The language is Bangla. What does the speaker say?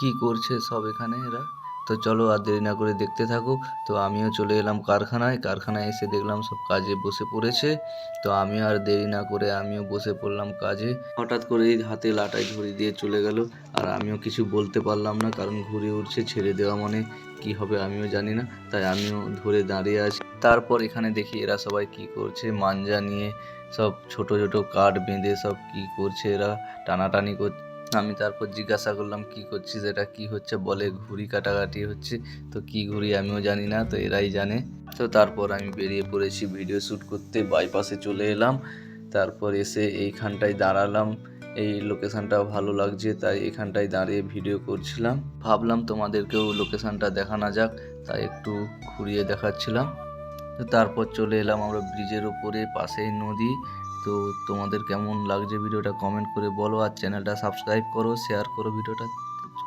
কি করছে সব এখানে এরা। তো চলো আর দেরি না করে দেখতে থাকো। তো আমিও চলে এলাম কারখানায় এসে দেখলাম সব কাজে বসে পড়েছে। তো আমিও আর দেরি না করে আমিও বসে পড়লাম কাজে। হঠাৎ করেই হাতে লাটাই ঘড়ি দিয়ে চলে গেল, আর আমিও কিছু বলতে পারলাম না, কারণ ঘুরে উঠছে, ছেড়ে দেওয়া মানে কি হবে আমিও জানি না, তাই আমিও ধরে দাঁড়িয়ে আছি। তারপর এখানে দেখি এরা সবাই কি করছে, মাঞ্জা নিয়ে সব ছোট ছোট কাঠ বেঁধে সব কি করছে, এরা টানাটানি করছে। আমি তারপর জিজ্ঞাসা করলাম কি করছিস, এটা কি হচ্ছে, বলে ঘুড়ি কাটাকাটি হচ্ছে। তো কি ঘুড়ি আমিও জানি না, তো এরাই জানে। তো তারপর আমি বেরিয়ে পড়েছি ভিডিও শ্যুট করতে, বাইপাসে চলে এলাম। তারপর এসে এইখানটায় দাঁড়ালাম, এই লোকেশানটা ভালো লাগছে তাই এখানটায় দাঁড়িয়ে ভিডিও করছিলাম। ভাবলাম তোমাদেরকেও লোকেশানটা দেখানো যাক, তাই একটু ঘুরিয়ে দেখাচ্ছিলাম। তো তারপর চলে এলাম আমরা ব্রিজের উপরে, পাশেই নদী। তো তোমাদের কেমন লাগছে ভিডিওটা কমেন্ট করে বলো, আর চ্যানেলটা সাবস্ক্রাইব করো, শেয়ার করো ভিডিওটা।